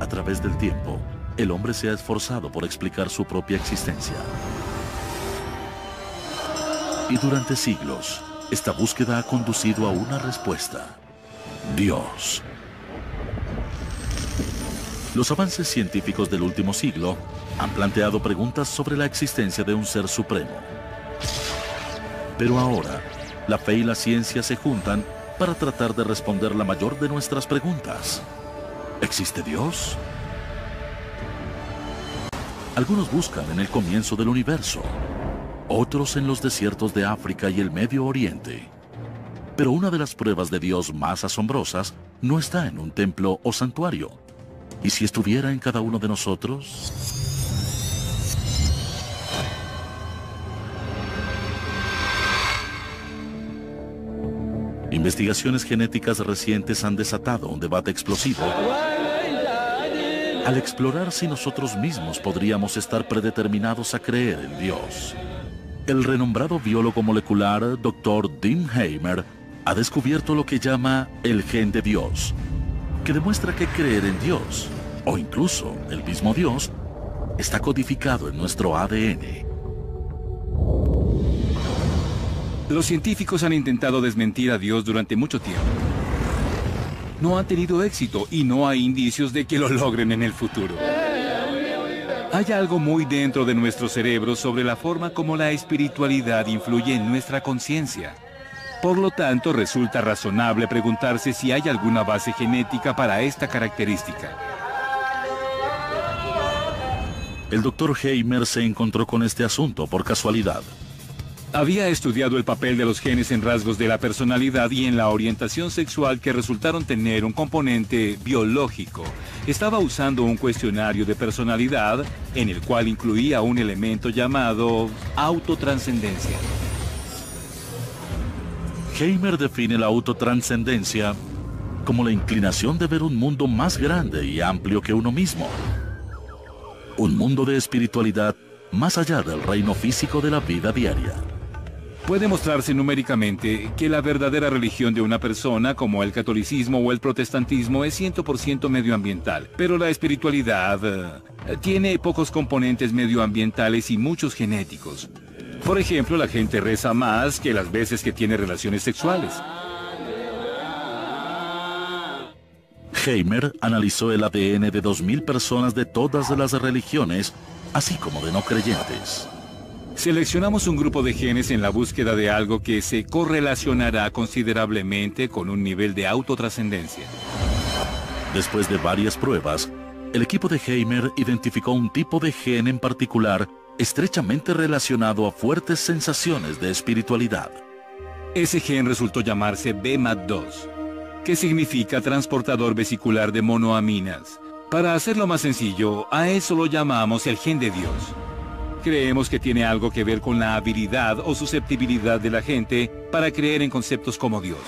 A través del tiempo, el hombre se ha esforzado por explicar su propia existencia. Y durante siglos, esta búsqueda ha conducido a una respuesta: Dios. Los avances científicos del último siglo han planteado preguntas sobre la existencia de un ser supremo. Pero ahora, la fe y la ciencia se juntan para tratar de responder la mayor de nuestras preguntas. ¿Existe Dios? Algunos buscan en el comienzo del universo, otros en los desiertos de África y el Medio Oriente. Pero una de las pruebas de Dios más asombrosas no está en un templo o santuario. ¿Y si estuviera en cada uno de nosotros? Investigaciones genéticas recientes han desatado un debate explosivo al explorar si nosotros mismos podríamos estar predeterminados a creer en Dios. El renombrado biólogo molecular Dr. Dean Hamer ha descubierto lo que llama el gen de Dios, que demuestra que creer en Dios, o incluso el mismo Dios, está codificado en nuestro ADN. Los científicos han intentado desmentir a Dios durante mucho tiempo. No han tenido éxito y no hay indicios de que lo logren en el futuro. Hay algo muy dentro de nuestro cerebro sobre la forma como la espiritualidad influye en nuestra conciencia. Por lo tanto, resulta razonable preguntarse si hay alguna base genética para esta característica. El Dr. Hamer se encontró con este asunto por casualidad. Había estudiado el papel de los genes en rasgos de la personalidad y en la orientación sexual que resultaron tener un componente biológico. Estaba usando un cuestionario de personalidad en el cual incluía un elemento llamado autotranscendencia. Hamer define la autotranscendencia como la inclinación de ver un mundo más grande y amplio que uno mismo. Un mundo de espiritualidad más allá del reino físico de la vida diaria. Puede mostrarse numéricamente que la verdadera religión de una persona, como el catolicismo o el protestantismo, es 100% medioambiental. Pero la espiritualidad tiene pocos componentes medioambientales y muchos genéticos. Por ejemplo, la gente reza más que las veces que tiene relaciones sexuales. Hamer analizó el ADN de 2.000 personas de todas las religiones, así como de no creyentes. Seleccionamos un grupo de genes en la búsqueda de algo que se correlacionará considerablemente con un nivel de autotrascendencia. Después de varias pruebas, el equipo de Hamer identificó un tipo de gen en particular estrechamente relacionado a fuertes sensaciones de espiritualidad. Ese gen resultó llamarse BMAT2, que significa transportador vesicular de monoaminas. Para hacerlo más sencillo, a eso lo llamamos el gen de Dios. Creemos que tiene algo que ver con la habilidad o susceptibilidad de la gente para creer en conceptos como Dios.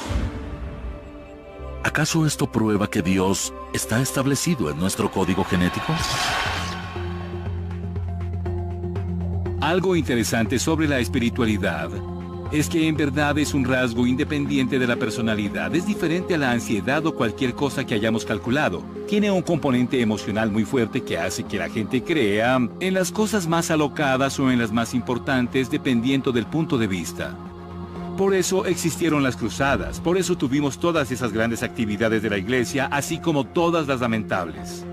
¿Acaso esto prueba que Dios está establecido en nuestro código genético? Algo interesante sobre la espiritualidad es que en verdad es un rasgo independiente de la personalidad. Es diferente a la ansiedad o cualquier cosa que hayamos calculado. Tiene un componente emocional muy fuerte que hace que la gente crea en las cosas más alocadas o en las más importantes, dependiendo del punto de vista. Por eso existieron las cruzadas, por eso tuvimos todas esas grandes actividades de la iglesia, así como todas las lamentables.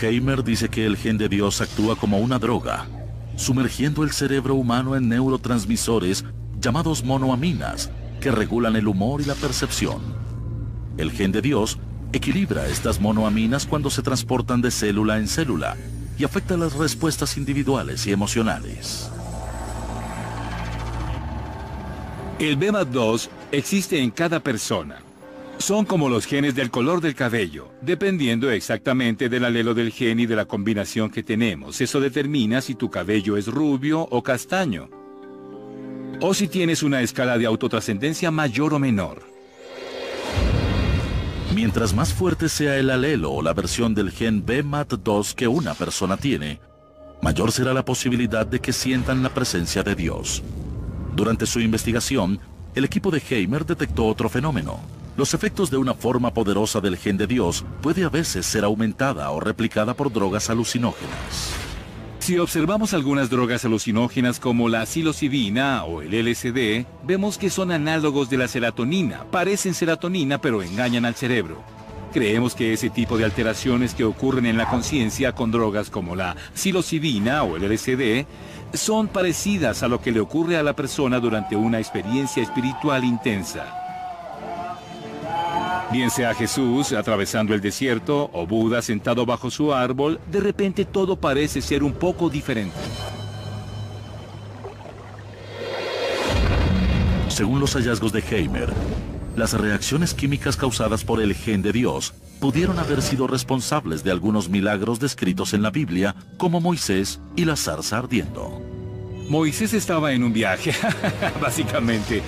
Hamer dice que el gen de Dios actúa como una droga, sumergiendo el cerebro humano en neurotransmisores llamados monoaminas, que regulan el humor y la percepción. El gen de Dios equilibra estas monoaminas cuando se transportan de célula en célula y afecta las respuestas individuales y emocionales. El BMAT2 existe en cada persona. Son como los genes del color del cabello, dependiendo exactamente del alelo del gen y de la combinación que tenemos. Eso determina si tu cabello es rubio o castaño, o si tienes una escala de autotrascendencia mayor o menor. Mientras más fuerte sea el alelo o la versión del gen BMAT2 que una persona tiene, mayor será la posibilidad de que sientan la presencia de Dios. Durante su investigación, el equipo de Hamer detectó otro fenómeno: Los efectos de una forma poderosa del gen de Dios puede a veces ser aumentada o replicada por drogas alucinógenas. Si observamos algunas drogas alucinógenas como la psilocibina o el LSD, vemos que son análogos de la serotonina. Parecen serotonina pero engañan al cerebro. Creemos que ese tipo de alteraciones que ocurren en la conciencia con drogas como la psilocibina o el LSD son parecidas a lo que le ocurre a la persona durante una experiencia espiritual intensa. Bien sea Jesús atravesando el desierto o Buda sentado bajo su árbol, de repente todo parece ser un poco diferente. Según los hallazgos de Heimer, las reacciones químicas causadas por el gen de Dios pudieron haber sido responsables de algunos milagros descritos en la Biblia, como Moisés y la zarza ardiendo. Moisés estaba en un viaje, básicamente.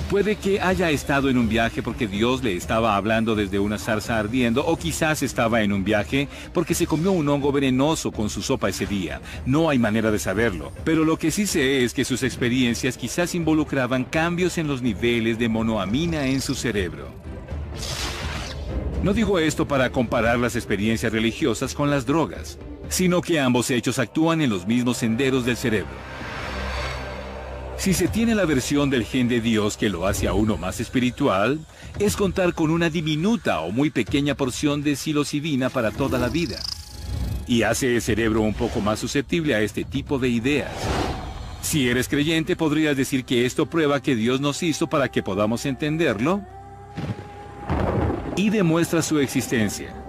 Puede que haya estado en un viaje porque Dios le estaba hablando desde una zarza ardiendo, o quizás estaba en un viaje porque se comió un hongo venenoso con su sopa ese día. No hay manera de saberlo, pero lo que sí sé es que sus experiencias quizás involucraban cambios en los niveles de monoamina en su cerebro. No digo esto para comparar las experiencias religiosas con las drogas, sino que ambos hechos actúan en los mismos senderos del cerebro. Si se tiene la versión del gen de Dios que lo hace a uno más espiritual, es contar con una diminuta o muy pequeña porción de psilocibina para toda la vida. Y hace el cerebro un poco más susceptible a este tipo de ideas. Si eres creyente, podrías decir que esto prueba que Dios nos hizo para que podamos entenderlo y demuestra su existencia.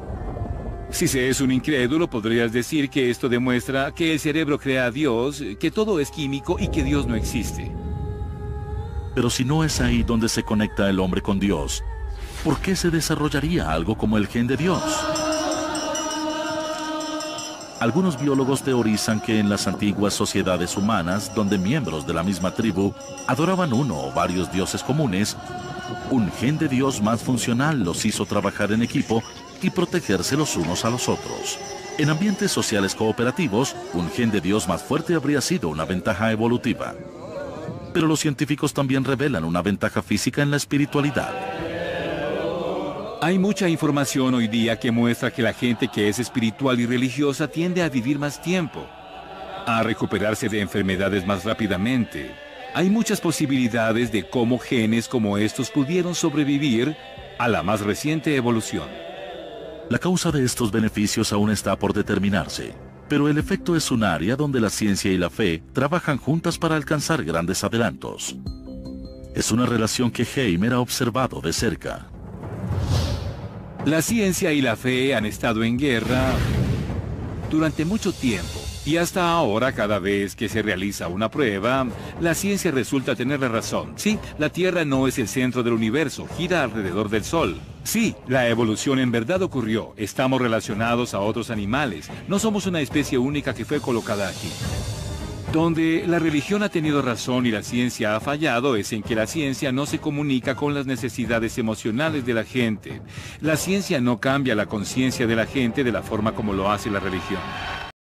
Si se es un incrédulo, podrías decir que esto demuestra que el cerebro crea a Dios, que todo es químico y que Dios no existe. Pero si no es ahí donde se conecta el hombre con Dios, ¿por qué se desarrollaría algo como el gen de Dios? Algunos biólogos teorizan que en las antiguas sociedades humanas, donde miembros de la misma tribu adoraban uno o varios dioses comunes, un gen de Dios más funcional los hizo trabajar en equipo y protegerse los unos a los otros. En ambientes sociales cooperativos, un gen de Dios más fuerte habría sido una ventaja evolutiva. Pero los científicos también revelan una ventaja física en la espiritualidad. Hay mucha información hoy día que muestra que la gente que es espiritual y religiosa tiende a vivir más tiempo, a recuperarse de enfermedades más rápidamente. Hay muchas posibilidades de cómo genes como estos pudieron sobrevivir a la más reciente evolución. La causa de estos beneficios aún está por determinarse, pero el efecto es un área donde la ciencia y la fe trabajan juntas para alcanzar grandes adelantos. Es una relación que Heimer ha observado de cerca. La ciencia y la fe han estado en guerra durante mucho tiempo. Y hasta ahora, cada vez que se realiza una prueba, la ciencia resulta tener la razón. Sí, la Tierra no es el centro del universo, gira alrededor del Sol. Sí, la evolución en verdad ocurrió. Estamos relacionados a otros animales. No somos una especie única que fue colocada aquí. Donde la religión ha tenido razón y la ciencia ha fallado es en que la ciencia no se comunica con las necesidades emocionales de la gente. La ciencia no cambia la conciencia de la gente de la forma como lo hace la religión.